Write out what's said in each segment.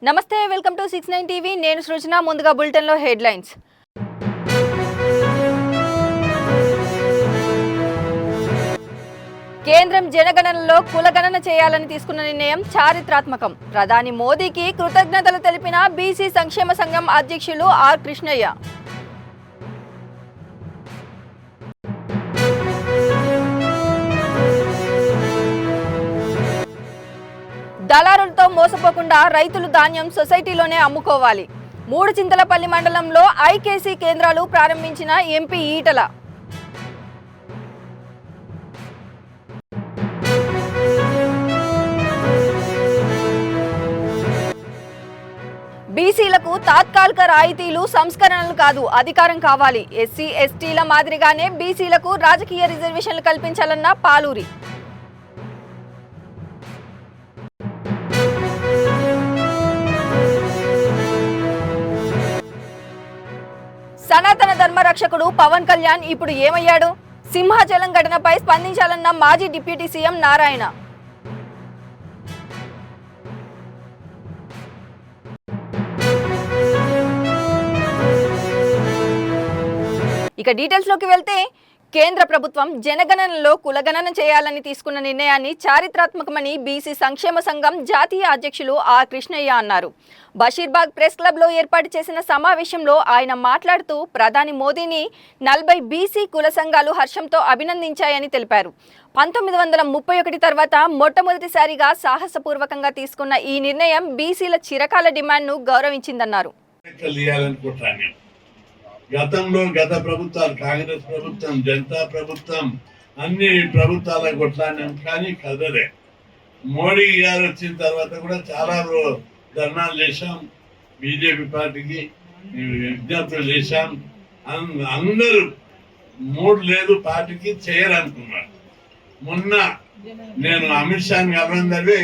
నమస్తే, welcome to 69 TV. నేను సృజన. ముందుగా బులెటిన్ లో హెడ్లైన్స్. కేంద్రం జనగణనలో కులగణన చేయాలని తీసుకున్న నిర్ణయం చారిత్రాత్మకం. ప్రధాని మోదీకి కృతజ్ఞతలు తెలిపిన బీసీ సంక్షేమ సంఘం అధ్యక్షులు ఆర్ కృష్ణయ్య. దళారులతో మోసపోకుండా రైతులు ధాన్యం సొసైటీలోనే అమ్ముకోవాలి. మూడుచింతలపల్లి మండలంలో ఐకేసీ కేంద్రాలు ప్రారంభించిన ఎంపీ ఈటల. బీసీలకు తాత్కాలిక రాయితీలు సంస్కరణలు కాదు, అధికారం కావాలి. ఎస్సీ ఎస్టీల మాదిరిగానే బీసీలకు రాజకీయ రిజర్వేషన్లు కల్పించాలన్న పాలూరి. సనాతన ధర్మ రక్షకుడు పవన్ కళ్యాణ్ ఇప్పుడు ఏమయ్యాడు? సింహాచలం ఘటనపై స్పందించాలన్న మాజీ డిప్యూటీ సీఎం నారాయణ. ఇక డీటెయిల్స్ లోకి వెళ్తే, కేంద్ర ప్రభుత్వం జనగణనలో కులగణన చేయాలని తీసుకున్న నిర్ణయాన్ని చారిత్రాత్మకమని బీసీ సంక్షేమ సంఘం జాతీయ అధ్యక్షులు ఆర్ కృష్ణయ్య అన్నారు. బషీర్బాగ్ ప్రెస్ క్లబ్లో ఏర్పాటు చేసిన సమావేశంలో ఆయన మాట్లాడుతూ ప్రధాని మోదీని 40 బీసీ కుల సంఘాలు హర్షంతో అభినందించాయని తెలిపారు. 1931 తర్వాత మొట్టమొదటిసారిగా సాహసపూర్వకంగా తీసుకున్న ఈ నిర్ణయం బీసీల చిరకాల డిమాండ్ను గౌరవించిందన్నారు. గతంలో గత ప్రభుత్వాలు, కాంగ్రెస్ ప్రభుత్వం, జనతా ప్రభుత్వం, అన్ని ప్రభుత్వాల కొట్లాడినాం కానీ కదలే. మోడీ గారు వచ్చిన తర్వాత కూడా చాలా ధర్నాలు చేశాం, బీజేపీ పార్టీకి విజ్ఞప్తులు చేశాం. అందరూ మూడు లేదు పార్టీకి చేయరనుకున్నారు. మొన్న నేను అమిత్ షాని కలవందరే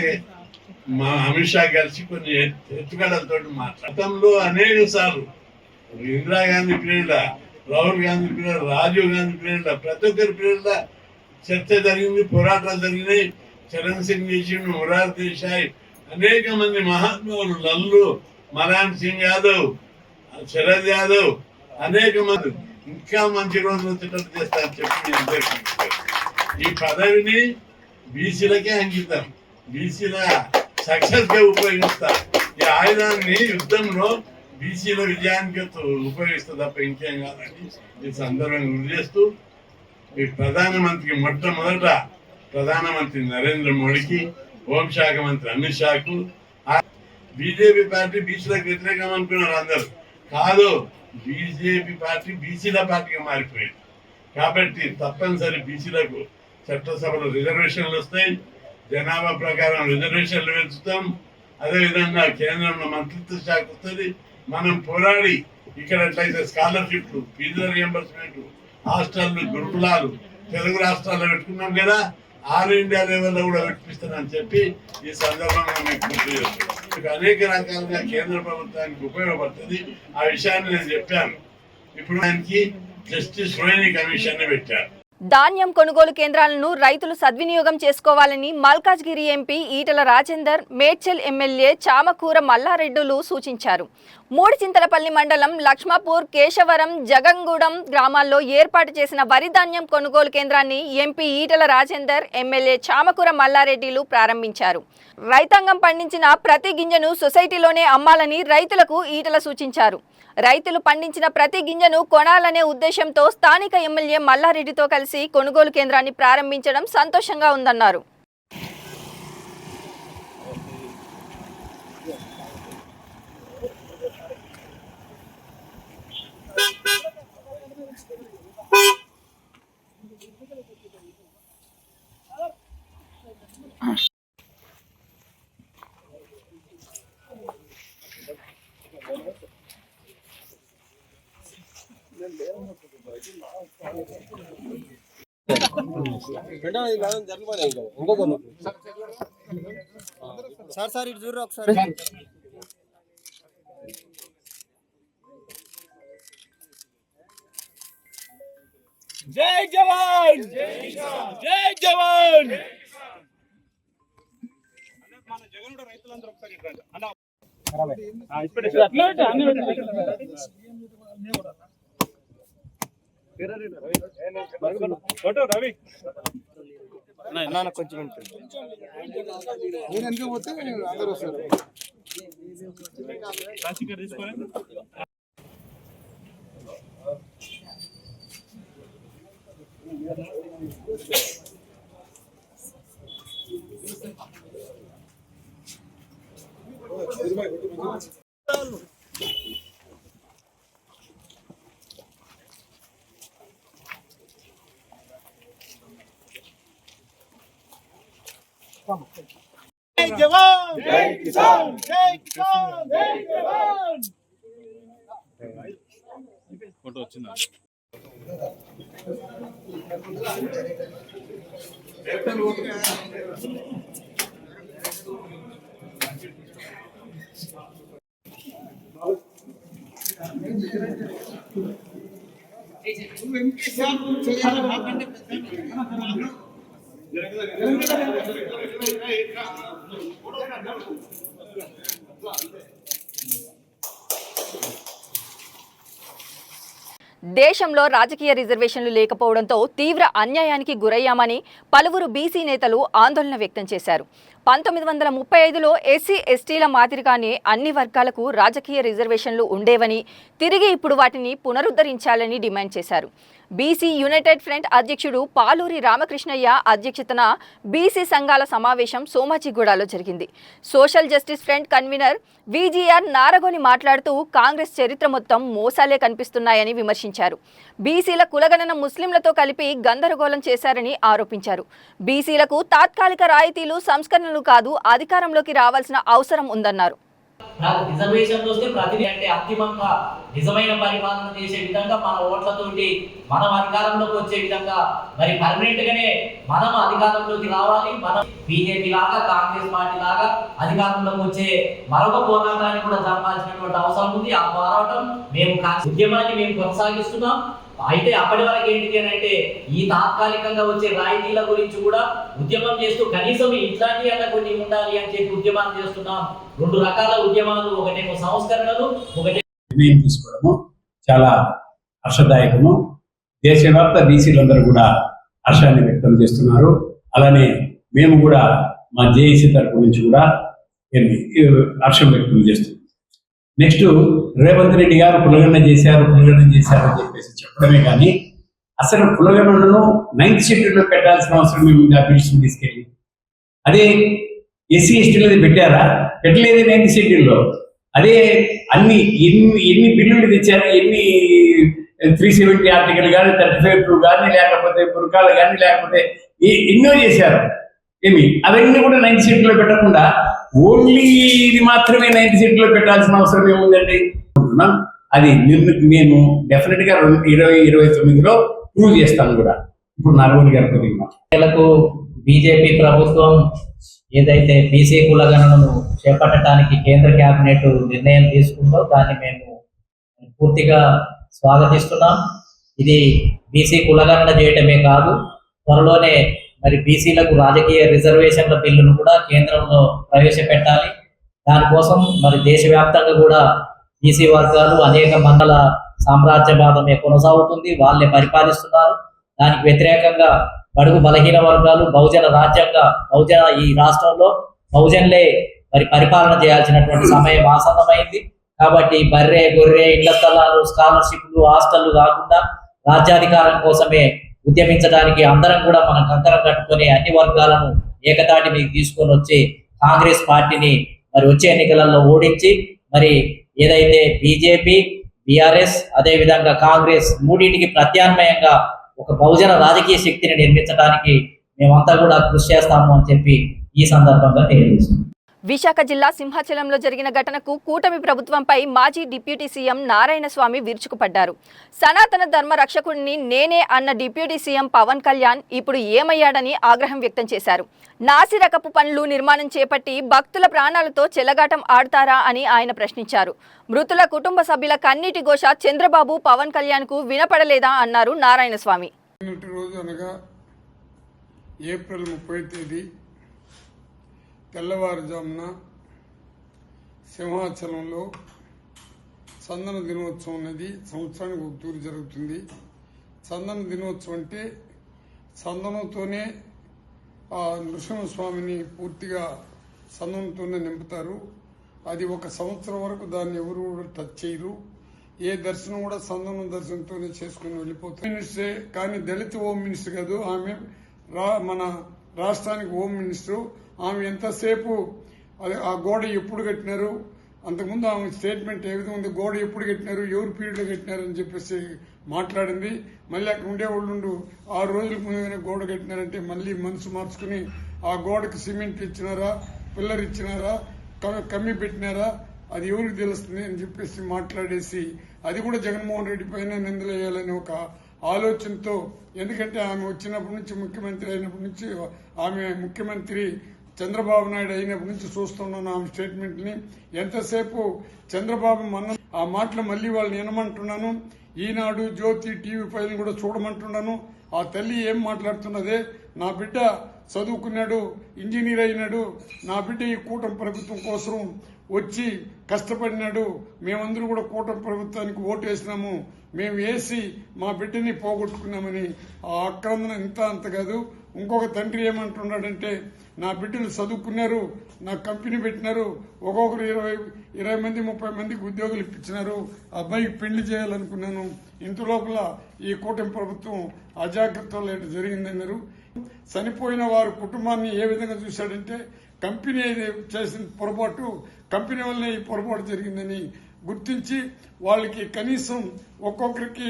మా అమిత్ షా కలిసి కొన్ని ఎత్తుగడలతో గతంలో అనేక సార్లు Indira Gandhi period, Rahul Gandhi period, Rajiv Gandhi period, ప్రతి ఒక్కరి పీరియడ్ చర్చ జరిగింది, పోరాటాలు జరిగినాయి. చరణ్ సింగ్ చేసిండు, మొరార్ దేశాయ్, అనేక మంది మహాత్ములు, లల్లు, మరాన్ సింగ్ యాదవ్, శరద్ యాదవ్, అనేక మంది ఇంకా మంచి రోజులు వచ్చేటట్టు చేస్తారని చెప్పి ఈ పదవిని బీసీలకే అంకితం, బీసీల సక్సెస్ గా ఉపయోగిస్తా. ఈ ఆయుధాన్ని యుద్ధంలో బీసీల విజయానికి ఉపయోగిస్తే తప్ప ఇంకేం కాదని ఈ సందర్భంగా గుర్తు చేస్తూ, ఈ ప్రధానమంత్రికి మొట్టమొదట ప్రధానమంత్రి నరేంద్ర మోడీకి, హోంశాఖ మంత్రి అమిత్ షాకు, బీజేపీ పార్టీ బీసీలకు వ్యతిరేకం అనుకున్నారు అందరూ. కాదు, బీజేపీ పార్టీ బీసీల పార్టీగా మారిపోయింది. కాబట్టి తప్పనిసరి బీసీలకు చట్టసభలో రిజర్వేషన్లు వస్తాయి, జనాభా ప్రకారం రిజర్వేషన్లు పెంచుతాం. అదేవిధంగా కేంద్రంలో మంత్రిత్వ శాఖ వస్తుంది. మనం పోరాడి ఇక్కడ ఎట్లయితే స్కాలర్షిప్లు, ఫీజుల రియంబర్స్మెంట్, హాస్టళ్లు, గురుకులాలు తెలుగు రాష్ట్రాల్లో పెట్టుకున్నాం కదా, ఆల్ ఇండియా లెవెల్లో కూడా పెట్టిస్తానని చెప్పి ఈ సందర్భంగా మీకు గుర్తు చేస్తున్నాం. అనేక రకాలుగా కేంద్ర ప్రభుత్వానికి ఉపయోగపడుతుంది. ఆ విషయాన్ని నేను చెప్పాను. ఇప్పుడు దానికి జస్టిస్ రోహిణి కమిషన్ పెట్టారు. ధాన్యం కొనుగోలు కేంద్రాలను రైతులు సద్వినియోగం చేసుకోవాలని మల్కాజ్గిరి ఎంపీ ఈటల రాజేందర్, మేడ్చల్ ఎమ్మెల్యే చామకూర మల్లారెడ్డులు సూచించారు. మూడుచింతలపల్లి మండలం లక్ష్మాపూర్, కేశవరం, జగంగూడెం గ్రామాల్లో ఏర్పాటు చేసిన వరి ధాన్యం కొనుగోలు కేంద్రాన్ని ఎంపీ ఈటల రాజేందర్, ఎమ్మెల్యే చామకూర మల్లారెడ్డిలు ప్రారంభించారు. రైతాంగం పండించిన ప్రతి గింజను సొసైటీలోనే అమ్మాలని రైతులకు ఈటల సూచించారు. రైతులు పండించిన ప్రతి గింజను కొనాలనే ఉద్దేశంతో స్థానిక ఎమ్మెల్యే మల్లారెడ్డితో కలిసి కొనుగోలు కేంద్రాన్ని ప్రారంభించడం సంతోషంగా ఉందన్నారు. సార్ ఇటు చూడరు ఒకసారి. జై జవాన్, జై జవాన్. మన జగన్ రైతులందరూ ఒకసారి రవి కొంచెం నేను ఎందుకు పోతే అందరూ వస్తారు. తీసుకొని జై జవాన్ జై కిసాన్ జై కిసాన్ జై జవాన్ ఫోటో వచ్చిందా దేశంలో రాజకీయ రిజర్వేషన్లు లేకపోవడంతో తీవ్ర అన్యాయానికి గురయ్యామని పలువురు బీసీ నేతలు ఆందోళన వ్యక్తం చేశారు. 1935లో ఎస్సీ ఎస్టీల మాదిరిగానే అన్ని వర్గాలకు రాజకీయ రిజర్వేషన్లు ఉండేవని, తిరిగి ఇప్పుడు వాటిని పునరుద్ధరించాలని డిమాండ్ చేశారు. బీసీ యునైటెడ్ ఫ్రంట్ అధ్యక్షుడు పాలూరి రామకృష్ణయ్య అధ్యక్షతన బీసీ సంఘాల సమావేశం సోమాజిగూడలో జరిగింది. Social justice front convener VGR Naragoni మాట్లాడుతూ కాంగ్రెస్ చరిత్ర మొత్తం మోసాలే కనిపిస్తున్నాయని విమర్శించారు. బీసీల కులగణన ముస్లింలతో కలిపి గందరగోళం చేశారని ఆరోపించారు. బీసీలకు తాత్కాలిక రాయితీలు సంస్కరణలు కాదు, అధికారంలోకి రావాల్సిన అవసరం ఉందన్నారు. రిజర్వేషన్ వస్తే ప్రతిదీ అంటే అంతిమంగా నిజమైన పరిపాలన చేసే విధంగా మన ఓట్లతోటి మనం అధికారంలోకి వచ్చే విధంగా మరి పర్మనెంట్ గానే మనం అధికారంలోకి రావాలి. మనం బీజేపీ లాగా కాంగ్రెస్ పార్టీ లాగా అధికారంలోకి వచ్చే మరొక పోరాటాన్ని కూడా జరపాల్సినటువంటి అవసరం ఉంది. ఆ పోరాటం మేము ఉద్యమాన్ని మేము కొనసాగిస్తున్నాం. అయితే అప్పటి వరకు ఏంటి అని అంటే ఈ తాత్కాలికంగా వచ్చే రాయితీల గురించి కూడా ఉద్యమం చేస్తూ కనీసం ఇట్లాంటి అలా కొన్ని ఉండాలి అని చెప్పి ఉద్యమాలు చేస్తున్నాం. 2 రకాల ఉద్యమాలు, ఒకటేమో సంస్కరణలు, ఒకటి నిర్ణయం తీసుకోవడము చాలా హర్షదాయకము. దేశవ్యాప్త బీసీలందరూ కూడా హర్షాన్ని వ్యక్తం చేస్తున్నారు. అలానే మేము కూడా మా జేఏసీ తరపు నుంచి కూడా హర్షం వ్యక్తం చేస్తున్నాం. నెక్స్ట్ రేవంత్ రెడ్డి గారు కులగణన చేశారు అని చెప్పేసి చెప్పడమే కానీ అసలు కులగణనను 9th షెడ్యూల్లో పెట్టాల్సిన అవసరం ఏముంది? ఆ బిల్స్ తీసుకెళ్ళి అదే ఎస్సీ ఎస్టీలది పెట్టారా? పెట్టలేదు 9th షెడ్యూల్లో. అదే ఎన్ని బిల్లులు తెచ్చారు, ఎన్ని 370 ఆర్టికల్ కానీ 35 కానీ లేకపోతే పురకాలు కానీ లేకపోతే ఎన్నో చేశారు. అవన్నీ కూడా 9th షెడ్యూల్లో పెట్టకుండా ఓన్లీ ఇది మాత్రమే 9th షెడ్యూల్లో పెట్టాల్సిన అవసరం ఏముందండి? అది మేము డెఫినెట్ గా 2029లో ప్రూవ్ చేస్తాను కూడా. ఇప్పుడు నాగోని గారి ప్రజలకు బీజేపీ ప్రభుత్వం ఏదైతే బీసీ కులగణనను చేపట్టడానికి కేంద్ర కేబినెట్ నిర్ణయం తీసుకుందో దాన్ని మేము పూర్తిగా స్వాగతిస్తున్నాం. ఇది బీసీ కులగణన చేయటమే కాదు, త్వరలోనే మరి బీసీలకు రాజకీయ రిజర్వేషన్ల బిల్లును కూడా కేంద్రంలో ప్రవేశపెట్టాలి. దానికోసం మరి దేశవ్యాప్తంగా కూడా బీసీ వర్గాలు అనేక మండల సామ్రాజ్యవాదమే కొనసాగుతుంది, వాళ్ళే పరిపాలిస్తున్నారు. దానికి వ్యతిరేకంగా బడుగు బలహీన వర్గాలు బహుజన ఈ రాష్ట్రంలో బహుజన్లే మరి పరిపాలన చేయాల్సినటువంటి సమయం ఆసన్నమైంది. కాబట్టి బర్రె గొర్రె ఇళ్ల స్థలాలు, స్కాలర్షిప్లు, హాస్టళ్లు కాకుండా రాజ్యాధికారం కోసమే ఉద్యమించడానికి అందరం కూడా మనం కంకరం కట్టుకొని అన్ని వర్గాలను ఏకతాటి మీద తీసుకొని వచ్చి కాంగ్రెస్ పార్టీని మరి వచ్చే ఎన్నికలలో ఓడించి మరి ఏదైతే బీజేపీ, బీఆర్ఎస్ అదేవిధంగా కాంగ్రెస్ మూడింటికి ప్రత్యామ్నాయంగా ఒక బహుజన రాజకీయ శక్తిని నిర్మించడానికి మేమంతా కూడా కృషి చేస్తాము అని చెప్పి ఈ సందర్భంగా తెలియజేస్తున్నాం. విశాఖ జిల్లా సింహాచలంలో జరిగిన ఘటనకు కూటమి ప్రభుత్వంపై మాజీ డిప్యూటీ సీఎం నారాయణస్వామి విరుచుకుపడ్డారు. సనాతన ధర్మ రక్షకుడిని నేనే అన్న డిప్యూటీ సీఎం పవన్ కళ్యాణ్ ఇప్పుడు ఏమయ్యాడని ఆగ్రహం వ్యక్తం చేశారు. నాసిరకపు పనులు నిర్మాణం చేపట్టి భక్తుల ప్రాణాలతో చెలగాటం ఆడతారా అని ఆయన ప్రశ్నించారు. మృతుల కుటుంబ సభ్యుల కన్నీటి ఘోష చంద్రబాబు, పవన్ కళ్యాణ్కు వినపడలేదా అన్నారు నారాయణస్వామి. ఏప్రిల్ 30 తెల్లవారుజామున సింహాచలంలో చందన దినోత్సవం అనేది సంవత్సరానికి ఒక తూరు జరుగుతుంది. చందన దినోత్సవం అంటే చందనంతోనే ఆ నృసింహస్వామిని పూర్తిగా చందనంతోనే నింపుతారు. అది ఒక సంవత్సరం వరకు దాన్ని ఎవరు కూడా టచ్ చేయరు. ఏ దర్శనం కూడా చందనం దర్శనంతోనే చేసుకుని వెళ్ళిపోతారు. మినిస్టరే కానీ దళిత హోమ్ మినిస్టర్ కాదు, ఆమె మన రాష్ట్రానికి హోమ్ మినిస్టర్. ఆమె ఎంతసేపు ఆ గోడ ఎప్పుడు కట్టినారు, అంతకుముందు ఆమె స్టేట్మెంట్ ఏ విధంగా ఉంది, గోడ ఎప్పుడు కట్టినారు, ఎవరు పీరియడ్లో కట్టినారు అని చెప్పేసి మాట్లాడింది. మళ్ళీ అక్కడ ఉండేవాళ్ళు 6 రోజులకు ముందుగానే గోడ కట్టినారంటే మళ్ళీ మనసు మార్చుకుని ఆ గోడకు సిమెంట్ ఇచ్చినారా, పిల్లర్ ఇచ్చినారా, కమ్మి పెట్టినారా, అది ఎవరికి తెలుస్తుంది అని చెప్పేసి మాట్లాడేసి అది కూడా జగన్మోహన్ రెడ్డి పైన నిందలేయాలని ఒక ఆలోచనతో, ఎందుకంటే ఆమె వచ్చినప్పటి నుంచి ముఖ్యమంత్రి అయినప్పటి నుంచి ఆమె ముఖ్యమంత్రి చంద్రబాబు నాయుడు అయినప్పటి నుంచి చూస్తున్నాను ఆమె స్టేట్మెంట్ ని. ఎంతసేపు చంద్రబాబు మన ఆ మాటలు మళ్ళీ వాళ్ళని వినమంటున్నాను. ఈనాడు జ్యోతి టీవీ ఫైల్ కూడా చూడమంటున్నాను. ఆ తల్లి ఏం మాట్లాడుతున్నదే, నా బిడ్డ చదువుకున్నాడు, ఇంజనీర్ అయినాడు, నా బిడ్డ ఈ కూటమి ప్రభుత్వం కోసం వచ్చి కష్టపడినాడు, మేమందరూ కూడా కూటమి ప్రభుత్వానికి ఓటు వేసినాము, మేము వేసి మా బిడ్డని పోగొట్టుకున్నామని ఆ ఆక్రందన ఇంత అంత కాదు. ఇంకొక తండ్రి ఏమంటున్నాడంటే, నా బిడ్డలు చదువుకున్నారు, నా కంపెనీ పెట్టినారు, ఒక్కొక్కరు 20 మంది 30 మందికి ఉద్యోగులు ఇప్పించినారు, అబ్బాయికి పెళ్లి చేయాలనుకున్నాను, ఇంత లోపల ఈ కూటమి ప్రభుత్వం అజాగ్రత్తలో జరిగిందన్నారు. చనిపోయిన వారి కుటుంబాన్ని ఏ విధంగా చూశాడంటే, కంపెనీ చేసిన పొరపాటు, కంపెనీ వల్లనే ఈ పొరపాటు జరిగిందని గుర్తించి వాళ్ళకి కనీసం ఒక్కొక్కరికి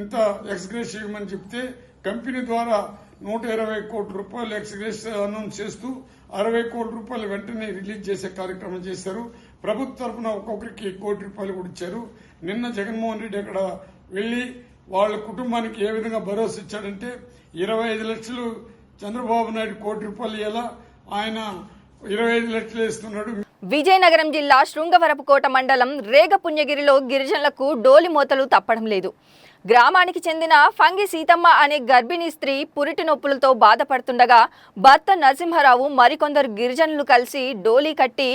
ఇంత ఎక్స్గ్రేస్ ఇవ్వమని చెప్తే కంపెనీ ద్వారా 120 కోట్ల రూపాయలు ఎక్స్గ్రేస్ అనౌన్స్ చేస్తూ 60 కోట్ల రూపాయలు వెంటనే రిలీజ్ చేసే కార్యక్రమం చేశారు. ప్రభుత్వ తరఫున ఒక్కొక్కరికి 1 కోటి రూపాయలు కూడా ఇచ్చారు. నిన్న జగన్మోహన్ రెడ్డి అక్కడ వెళ్లి వాళ్ళ కుటుంబానికి ఏ విధంగా భరోసా ఇచ్చాడంటే, 25 లక్షలు చంద్రబాబు నాయుడు 1 కోటి రూపాయలు ఇవ్వాలా, ఆయన 25 లక్షలు ఇస్తున్నాడు. విజయనగరం జిల్లా శృంగవరపుకోట మండలం రేగపుణ్యగిరిలో గిరిజనులకు డోలి మోతలు తప్పడం లేదు. గ్రామానికి చెందిన ఫంగి సీతమ్మ అనే గర్భిణీ స్త్రీ పురిటి నొప్పులతో బాధపడుతుండగా భర్త నరసింహారావు మరికొందరు గిరిజనులు కలిసి డోలీ కట్టి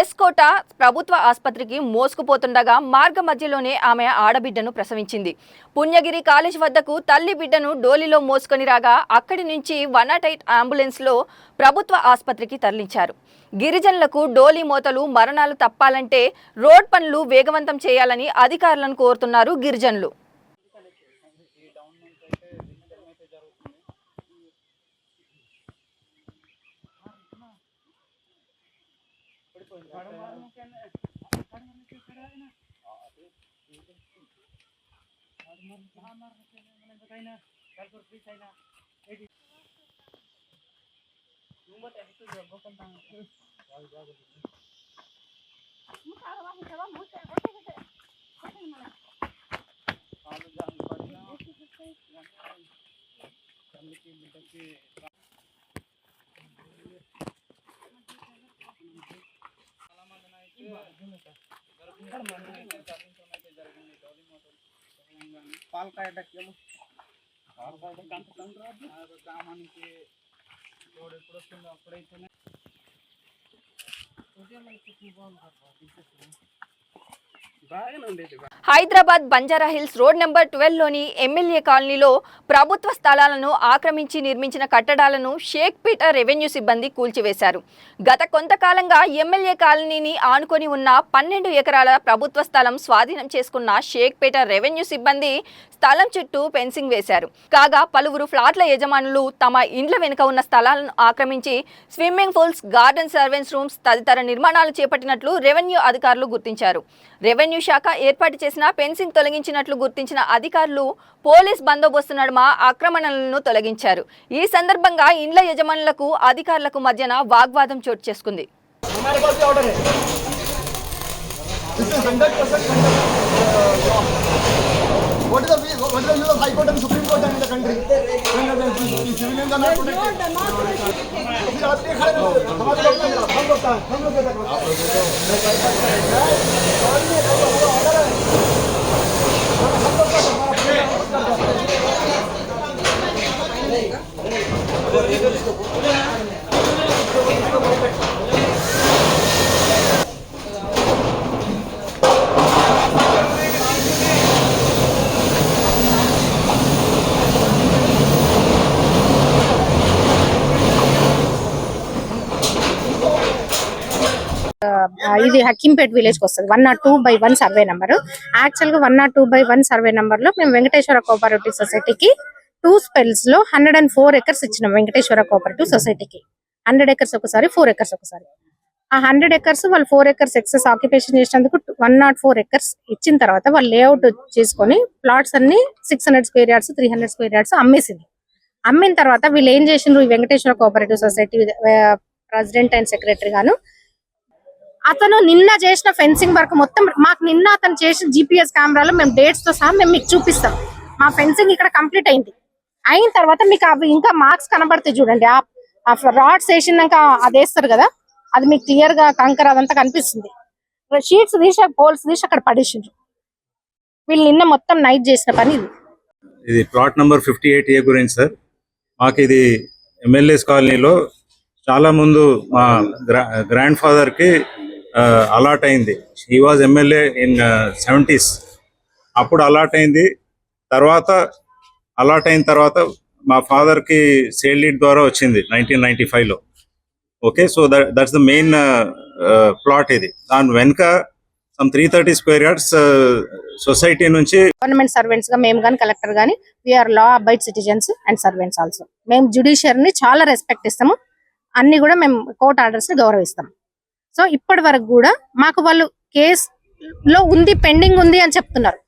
ఎస్కోట ప్రభుత్వ ఆసుపత్రికి మోసుకుపోతుండగా మార్గ మధ్యలోనే ఆమె ఆడబిడ్డను ప్రసవించింది. పుణ్యగిరి కాలేజ్ వద్దకు తల్లి బిడ్డను డోలీలో మోసుకొని రాగా అక్కడి నుంచి 108 అంబులెన్స్లో ప్రభుత్వ ఆసుపత్రికి తరలించారు. గిరిజనులకు డోలీ మోతలు మరణాలు తప్పాలంటే రోడ్ పనులు వేగవంతం చేయాలని అధికారులను కోరుతున్నారు గిరిజనులు. గ్రామానికి ఎప్పుడు వస్తుందో అప్పుడైతేనే హైదరాబాద్ బంజారాహిల్స్ రోడ్ నెంబర్ 12లోని ఎమ్మెల్యే కాలనీలో ప్రభుత్వ స్థలాలను ఆక్రమించి నిర్మించిన కట్టడాలను షేక్పేట రెవెన్యూ సిబ్బంది కూల్చివేశారు. గత కొంతకాలంగా ఎమ్మెల్యే కాలనీని ఆనుకొని ఉన్న 12 ఎకరాల ప్రభుత్వ స్థలం స్వాధీనం చేసుకున్న షేక్పేట రెవెన్యూ సిబ్బంది స్థలం చుట్టూ ఫెన్సింగ్ వేశారు. కాగా పలువురు ఫ్లాట్ల యజమానులు తమ ఇండ్ల వెనుక ఉన్న స్థలాలను ఆక్రమించి swimming pools, garden, servants rooms తదితర నిర్మాణాలు చేపట్టినట్లు రెవెన్యూ అధికారులు గుర్తించారు. రెవెన్యూ శాఖ ఏర్పాటు చేసిన ఫెన్సింగ్ తొలగించినట్లు గుర్తించిన అధికారులు పోలీస్ బందోబస్తు నడుమ ఆక్రమణలను తొలగించారు. ఈ సందర్భంగా ఇండ్ల యజమానులకు అధికారులకు మధ్యన వాగ్వాదం చోటు చేసుకుంది. What is the view of High Court and Supreme Court in the country? Civilians are not protected. ఇది హకీంపేట్ విలేజ్కి వస్తుంది 102/1 సర్వే నెంబర్. యాక్చువల్గా 102/1 సర్వే నెంబర్లో మేము వెంకటేశ్వర కోఆపరేటివ్ సొసైటీకి 2 spells లో 104 acres ఇచ్చినాం. వెంకటేశ్వర కోఆపరేటివ్ సొసైటీకి 100 acres ఒకసారి, 4 acres ఒకసారి. ఆ 100 acres వాళ్ళు 4 acres ఎక్సెస్ ఆక్యుపేషన్ చేసినందుకు 104 acres ఇచ్చిన తర్వాత వాళ్ళు లేఅవుట్ చేసుకొని ప్లాట్స్ అన్ని 600 square yards 300 square yards అమ్మేసింది. అమ్మిన తర్వాత వీళ్ళు ఏం చేసిండ్రు, ఈ Venkateswara cooperative society president and secretary గాను అతను నిన్న చేసిన ఫెన్సింగ్ వర్క్ మొత్తం మాకు నిన్న అతను చేసిన GPS కెమెరాలో మేము డేట్స్ తో సహా మేము మీకు చూపిస్తాం. మా ఫెన్సింగ్ ఇక్కడ కంప్లీట్ అయింది. అయిన తర్వాత మీకు అవి ఇంకా మార్క్స్ కనబడతాయి చూడండి. ఆ రాడ్స్ వేసినాక అది వేస్తారు కదా, అది మీకు క్లియర్ గా కంకర అదంతా కనిపిస్తుంది. షీట్స్ తీసి పోల్స్ తీసి అక్కడ పడేసిండ్రు. వీళ్ళు నిన్న మొత్తం నైట్ చేసిన పని ఇది. ఇది ప్లాట్ నెంబర్ 58A గురించి సార్. మాకు ఇది ఎమ్మెల్యేస్ కాలనీలో చాలా ముందు మా గ్రాండ్ ఫాదర్ కి అలాట్ అయింది. He was MLA in 70s. అప్పుడు అలాట్ అయింది. తర్వాత అలాట్ అయిన తర్వాత మా ఫాదర్ కి సేల్ డీడ్ ద్వారా వచ్చింది 1995లో. Okay, so that's the main plot. ఇది దాని వెనుక some 330 square yards సొసైటీ నుంచి గవర్నమెంట్ సర్వెంట్స్ గా మేము కానీ కలెక్టర్ గానీ we are law abide citizens and servants also. మేము జ్యుడిషియరీని చాలా రెస్పెక్ట్ ఇస్తాము. అన్ని కూడా మేము కోర్ట్ ఆర్డర్స్ ని గౌరవిస్తాం. సో ఇప్పటి వరకు కూడా మాకు వాళ్ళు కేసులో ఉంది, పెండింగ్ ఉంది అని చెప్తున్నారు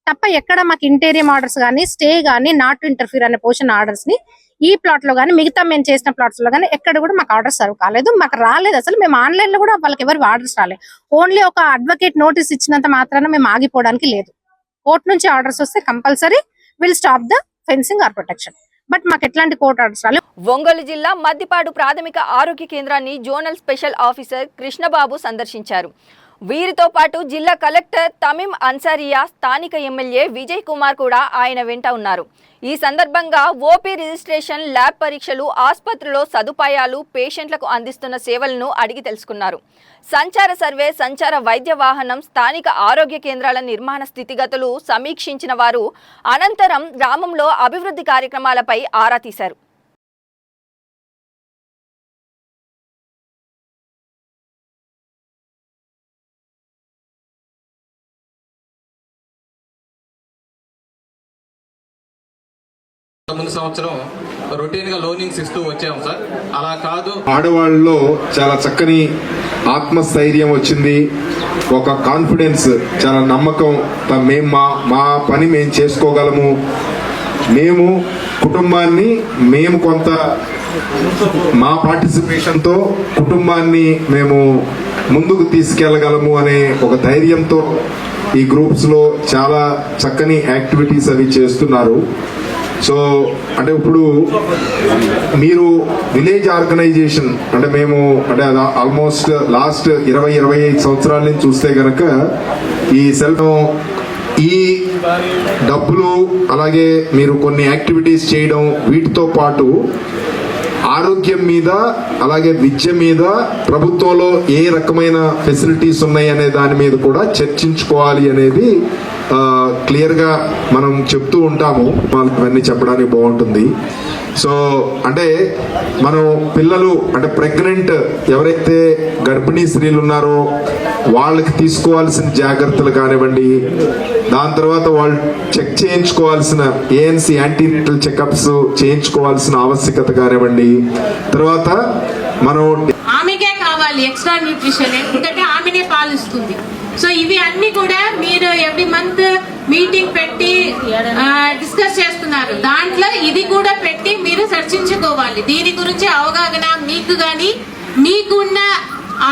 తప్ప ఎక్కడ మాకు ఇంటీరియం ఆర్డర్స్ కానీ స్టే కానీ నాట్ టు ఇంటర్ఫియర్ అనే పోషన్ ఆర్డర్స్ ని ఈ ప్లాట్ లో కానీ మిగతా మేము చేసిన ప్లాట్స్ లో కానీ ఎక్కడ కూడా మాకు ఆర్డర్స్ సర్వ్ కాలేదు. మాకు రాలేదు అసలు. మేము ఆన్లైన్ లో కూడా వాళ్ళకి ఎవరు ఆర్డర్స్ రాలేదు. ఓన్లీ ఒక అడ్వకేట్ నోటీస్ ఇచ్చినంత మాత్రాన మేము ఆగిపోవడానికి లేదు. కోర్టు నుంచి ఆర్డర్స్ వస్తే compulsory will stop the fencing or protection. But మాకు ఎట్లాంటి కోర్టు ఆర్డర్స్ రాలేదు. ఒంగోలు జిల్లా మద్దిపాడు ప్రాథమిక ఆరోగ్య కేంద్రాన్ని జోనల్ స్పెషల్ ఆఫీసర్ కృష్ణబాబు సందర్శించారు. వీరితో పాటు జిల్లా కలెక్టర్ తమీం అన్సారియా, స్థానిక ఎమ్మెల్యే విజయ్ కుమార్ కూడా ఆయన వెంట ఉన్నారు. ఈ సందర్భంగా ఓపీ రిజిస్ట్రేషన్, ల్యాబ్ పరీక్షలు, ఆసుపత్రిలో సదుపాయాలు, పేషెంట్లకు అందిస్తున్న సేవలను అడిగి తెలుసుకున్నారు. సంచార సర్వే, సంచార వైద్య వాహనం, స్థానిక ఆరోగ్య కేంద్రాల నిర్మాణ స్థితిగతులు సమీక్షించిన వారు అనంతరం గ్రామంలో అభివృద్ధి కార్యక్రమాలపై ఆరా తీశారు. ముందు సంవత్సరం రొటీన్ గా లోనింగ్స్ ఇస్తూ వచ్చాము సార్. అలా కాదు, ఆడవాళ్ళలో చాలా చక్కని ఆత్మస్థైర్యం వచ్చింది, ఒక కాన్ఫిడెన్స్, చాలా నమ్మకం. మేము మా పని మేము చేసుకోగలము, మేము కుటుంబాన్ని మేము కొంత మా పార్టిసిపేషన్తో కుటుంబాన్ని మేము ముందుకు తీసుకెళ్లగలము అనే ఒక ధైర్యంతో ఈ గ్రూప్స్ లో చాలా చక్కని యాక్టివిటీస్ అవి చేస్తున్నారు. సో అంటే ఇప్పుడు మీరు విలేజ్ ఆర్గనైజేషన్ అంటే మేము అంటే ఆల్మోస్ట్ లాస్ట్ 20-25 సంవత్సరాల నుంచి చూస్తే గనక ఈ ఈ డబ్బులు అలాగే మీరు కొన్ని యాక్టివిటీస్ చేయడం, వీటితో పాటు ఆరోగ్యం మీద అలాగే విద్య మీద ప్రభుత్వంలో ఏ రకమైన ఫెసిలిటీస్ ఉన్నాయి అనే దాని మీద కూడా చర్చించుకోవాలి అనేది క్లియర్ గా మనం చెప్తూ ఉంటాము. ఇవన్నీ చెప్పడానికి బాగుంటుంది. సో అంటే మనం పిల్లలు అంటే ప్రెగ్నెంట్ ఎవరైతే గర్భిణీ స్త్రీలు ఉన్నారో వాళ్ళకి తీసుకోవాల్సిన జాగ్రత్తలు కానివ్వండి, దాని తర్వాత వాళ్ళు చెక్ చేయించుకోవాల్సిన ANC యాంటీనేటల్ చెకప్స్ చేయించుకోవాల్సిన ఆవశ్యకత కానివ్వండి, తర్వాత మనం ఆమెకే కావాలి ఎక్స్ట్రా న్యూట్రిషన్, ఎందుకంటే ఆమెనే పాలిస్తుంది. సో ఇవి అన్ని కూడా మీరు ఎవ్రీ మంత్ మీటింగ్ పెట్టి డిస్కస్ చేస్తున్నారు. దాంట్లో ఇది కూడా పెట్టి మీరు చర్చించుకోవాలి. దీని గురించి అవగాహన మీకు గాని మీకున్న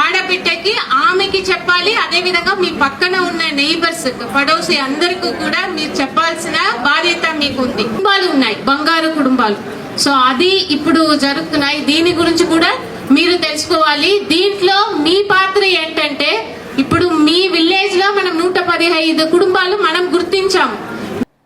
ఆడబిడ్డకి ఆమెకి చెప్పాలి. అదే విధంగా మీ పక్కన ఉన్న నైబర్స్ పడోసి అందరికీ కూడా మీరు చెప్పాల్సిన బాధ్యత మీకు ఉంది. కుటుంబాలు ఉన్నాయి, బంగారు కుటుంబాలు. సో అది ఇప్పుడు జరుగుతున్నాయి. దీని గురించి కూడా మీరు తెలుసుకోవాలి. దీంట్లో మీ పాత్ర ఏంటంటే ఇప్పుడు మీ విలేజ్ లో మనం 115 కుటుంబాలు మనం గుర్తించాము.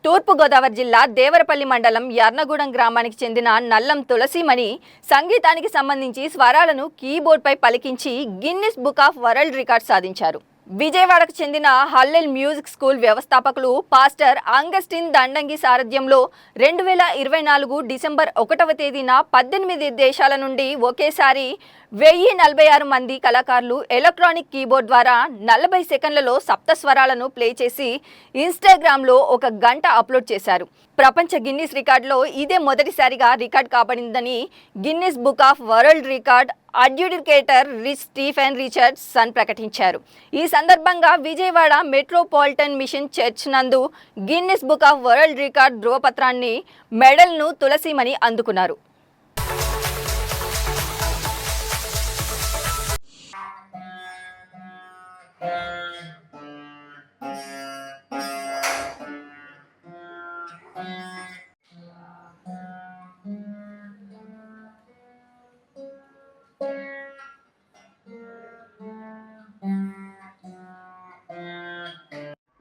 తూర్పుగోదావరి జిల్లా దేవరపల్లి మండలం యర్నగూడెం గ్రామానికి చెందిన నల్లం తులసిమణి సంగీతానికి సంబంధించి స్వరాలను కీబోర్డ్పై పలికించి Guinness book of world record సాధించారు. విజయవాడకు చెందిన హల్లెల్ మ్యూజిక్ స్కూల్ వ్యవస్థాపకులు పాస్టర్ అంగస్టిన్ దండంగి సారథ్యంలో 2024 డిసెంబర్ 1వ తేదీన 18 దేశాల నుండి ఒకేసారి 1046 మంది కళాకారులు ఎలక్ట్రానిక్ కీబోర్డ్ ద్వారా 40 సెకండ్లలో సప్తస్వరాలను ప్లే చేసి ఇన్స్టాగ్రామ్లో 1 గంట అప్లోడ్ చేశారు. ప్రపంచ గిన్నిస్ రికార్డులో ఇదే మొదటిసారిగా రికార్డ్ కాబడిందని Guinness book of world record adjudicator Stephen Richardson ప్రకటించారు. ఈ సందర్భంగా విజయవాడ మెట్రోపాలిటన్ మిషన్ చర్చ్ నందు Guinness book of world record ధృవపత్రాన్ని మెడల్ను తులసిమణి అందుకున్నారు.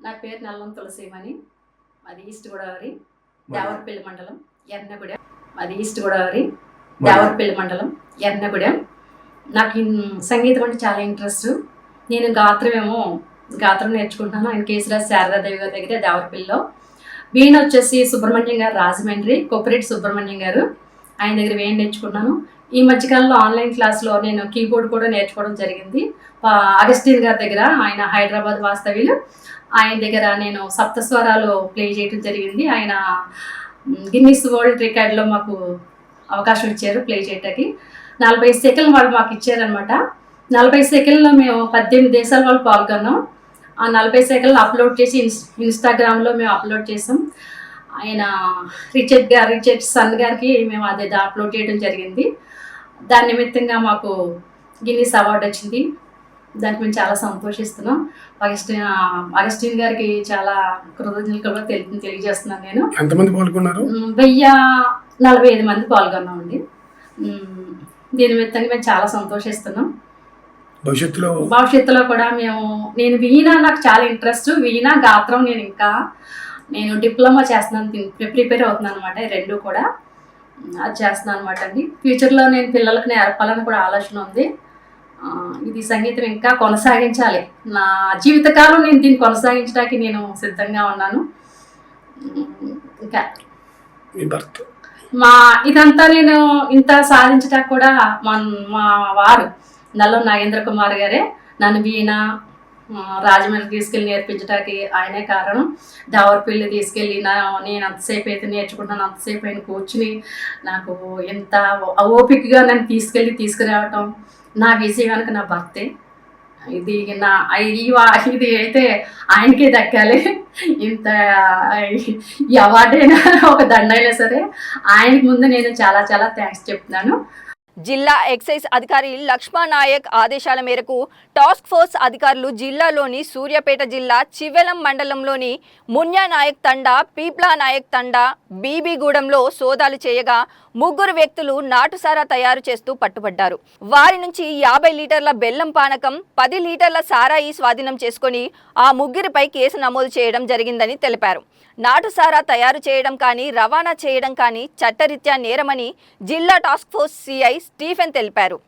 నా పేరు నల్లం తులసిమణి. మాది ఈస్ట్ గోదావరి దేవరపల్లి మండలం ఎర్నగూడెం. ఎర్నగూడెం. నాకు సంగీతం అంటే చాలా ఇంట్రెస్ట్. నేను గాత్రం నేర్చుకుంటున్నాను. ఆయన కేశరాజ్ శారదాదేవి గారి దగ్గర దేవరపల్లిలో. వీణ వచ్చేసి సుబ్రహ్మణ్యం గారు రాజమండ్రి, కొప్పరెడ్డి సుబ్రహ్మణ్యం గారు, ఆయన దగ్గర వీణ నేర్చుకున్నాను. ఈ మధ్యకాలంలో ఆన్లైన్ క్లాస్లో నేను కీబోర్డ్ కూడా నేర్చుకోవడం జరిగింది. అగస్టిన్ గారి దగ్గర, ఆయన హైదరాబాద్ వాస్తవ్యులు, ఆయన దగ్గర నేను సప్తస్వరాలు ప్లే చేయడం జరిగింది. ఆయన గిన్నిస్ వరల్డ్ రికార్డులో మాకు అవకాశం ఇచ్చారు ప్లే చేయటానికి. 40 సెకండ్లు వాళ్ళు మాకు ఇచ్చారనమాట. 40 సెకండ్లో మేము 18 దేశాల వాళ్ళు పాల్గొన్నాం. ఆ 40 సెకండ్లు అప్లోడ్ చేసి ఇన్స్టాగ్రామ్లో మేము అప్లోడ్ చేసాం. ఆయన రిచర్డ్సన్ గారికి మేము అదే అప్లోడ్ చేయడం జరిగింది. దాని నిమిత్తంగా మాకు గిన్నిస్ అవార్డు వచ్చింది. దానికి మేము చాలా సంతోషిస్తున్నాం. అగస్టిన్ గారికి చాలా కృతజ్ఞతలు తెలియజేస్తున్నాను. నేను ఎంతమంది పాల్గొన్నారు? 1045 మంది పాల్గొన్నామండి. దీని నిమిత్తంగా మేము చాలా సంతోషిస్తున్నాం. భవిష్యత్తులో కూడా నేను వీణ, నాకు చాలా ఇంట్రెస్ట్. వీణ, గాత్రం నేను డిప్లొమా చేస్తున్నాను, ప్రిపేర్ అవుతున్నాను అనమాట. రెండు కూడా అది చేస్తున్నాను అనమాట అండి. ఫ్యూచర్లో నేను పిల్లలకు నేర్పాలని కూడా ఆలోచన ఉంది. ఇది సంగీతం ఇంకా కొనసాగించాలి. నా జీవితకాలం నేను దీన్ని కొనసాగించడానికి నేను సిద్ధంగా ఉన్నాను. ఇంకా ఇదంతా నేను ఇంత సాధించడానికి కూడా మా వారు నల్లం నాగేంద్ర కుమార్ గారే నన్ను వీణ రాజమండ్రి తీసుకెళ్ళి నేర్పించడానికి ఆయనే కారణం. దావరపల్లి తీసుకెళ్ళి నేను అంతసేపు అయితే నేర్చుకుంటాను, అంతసేపు ఆయన కూర్చుని నాకు ఎంత ఓపికగా నన్ను తీసుకురావటం, నా విజయానికి నా భర్తే. ఇది అయితే ఆయనకే దక్కాలి. ఇంత ఈ అవార్డైనా ఒక దండైనా సరే ఆయనకి ముందు నేను చాలా చాలా థ్యాంక్స్ చెప్తున్నాను. జిల్లా ఎక్సైజ్ అధికారి లక్ష్మణనాయక్ ఆదేశాల మేరకు టాస్క్ ఫోర్స్ అధికారులు జిల్లాలోని సూర్యాపేట జిల్లా చివెలం మండలంలోని మున్యానాయక్ తండా, పీప్లా నాయక్ తండా, బీబీగూడెంలో సోదాలు చేయగా 3 వ్యక్తులు నాటుసారా తయారు చేస్తూ పట్టుబడ్డారు. వారి నుంచి 50 లీటర్ల బెల్లం పానకం, 10 లీటర్ల సారాయి స్వాధీనం చేసుకుని ఆ 3 కేసు నమోదు చేయడం జరిగిందని తెలిపారు. నాటుసారా తయారు చేయడం కానీ రవాణా చేయడం కానీ చట్టరీత్యా నేరమని జిల్లా టాస్క్ ఫోర్స్ సిఐ స్టీఫెన్ తెలిపారు.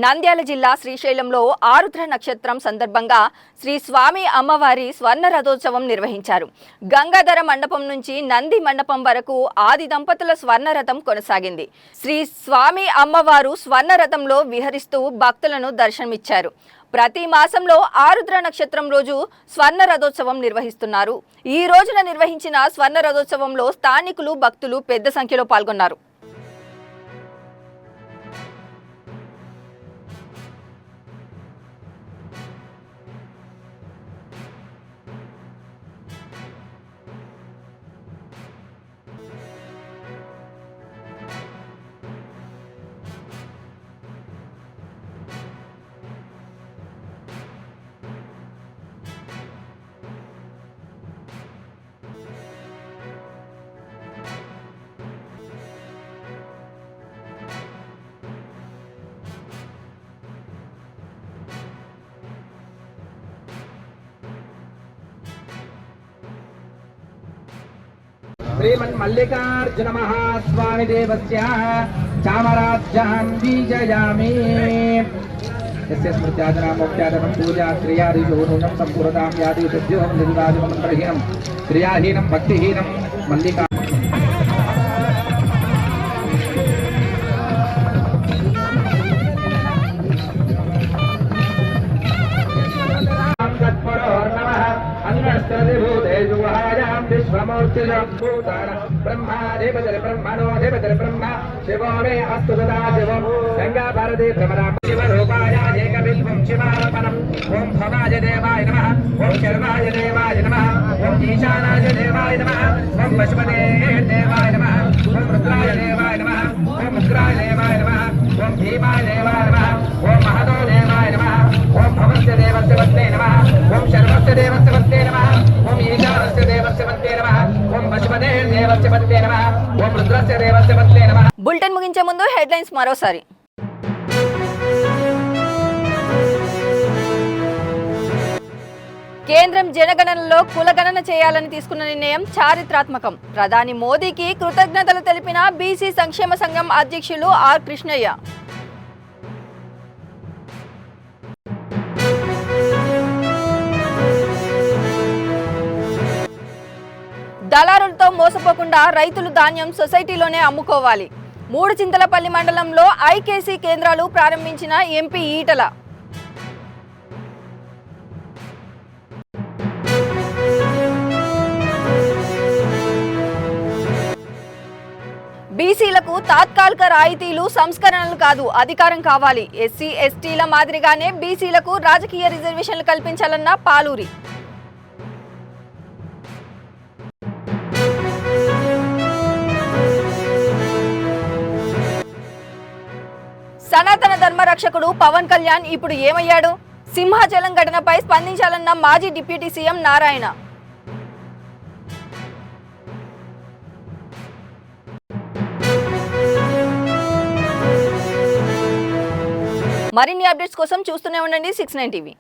నంద్యాల జిల్లా శ్రీశైలంలో ఆరుద్ర నక్షత్రం సందర్భంగా శ్రీ స్వామి అమ్మవారి స్వర్ణ రథోత్సవం నిర్వహించారు. గంగాధర మండపం నుంచి నంది మండపం వరకు ఆది దంపతుల స్వర్ణ రథం కొనసాగింది. శ్రీ స్వామి అమ్మవారు స్వర్ణ రథంలో విహరిస్తూ భక్తులను దర్శనమిచ్చారు. ప్రతి మాసంలో ఆరుద్ర నక్షత్రం రోజు స్వర్ణ రథోత్సవం నిర్వహిస్తున్నారు. ఈ రోజున నిర్వహించిన స్వర్ణ రథోత్సవంలో స్థానికులు, భక్తులు పెద్ద సంఖ్యలో పాల్గొన్నారు. श्रीमन्मल्लिकार्जुन महास्वामी देवस्य चामराज्यां बीजयामि यस्य स्मृत्याजनामोक्त्यादनं पूजा क्रियादिशोनूनं सम्पूर्णतां यादि तद्यों निर्वाजमन्त्रहीनं क्रियाहीनं भक्तिहीनं मल्लिका ब्रह्मा शिवो मे अस्तु सदा शिवं गंगा भारती भ्रमरा शिवरूपाय एकबिल्वं शिवार्पणम् ओं भवाय देवाय नमः ओं शर्वाय देवाय नमः ओं ईशानाय देवाय नमः ओं पशुपते देवाय नमः ओं रुद्राय देवाय नमः ओं उग्राय देवाय नमः ओं भीमाय देवाय नमः ओं महतो देवाय नमः ओं भवस्य देवस्य वत्ते नमः ओं शर्वस्य देवस्य वत्ते नमः ओं ईशानस्य देवस्य वत्ते नमः ओं पशुपते देवस्य वत्ते नमः ओं रुद्रस्य देवस्य वत्ते नमः। బులెటిన్ ముగించే ముందు హెడ్లైన్స్ మరోసారి. కేంద్రం జనగణనలో కులగణన చేయాలని తీసుకున్న నిర్ణయం చారిత్రాత్మకం. ప్రధాని మోదీకి కృతజ్ఞతలు తెలిపిన బీసీ సంక్షేమ సంఘం అధ్యక్షులు ఆర్ కృష్ణయ్య. దళారులతో మోసపోకుండా రైతులు ధాన్యం సొసైటీలోనే అమ్ముకోవాలి. మూడుచింతలపల్లి మండలంలో ఐకేసీ కేంద్రాలు ప్రారంభించిన ఎంపీ ఈటల. బీసీలకు తాత్కాలిక రాయితీలు సంస్కరణలు కాదు, అధికారం కావాలి. ఎస్సీ ఎస్టీల మాదిరిగానే బీసీలకు రాజకీయ రిజర్వేషన్లు కల్పించాలన్న పాలూరి. సనాతన ధర్మ రక్షకుడు పవన్ కళ్యాణ్ ఇప్పుడు ఏమయ్యాడు? సింహాచలం ఘటనపై స్పందించాలన్న మాజీ డిప్యూటీ సీఎం నారాయణ. మరిన్ని అప్డేట్స్ కోసం చూస్తూనే ఉండండి 69 టీవీ.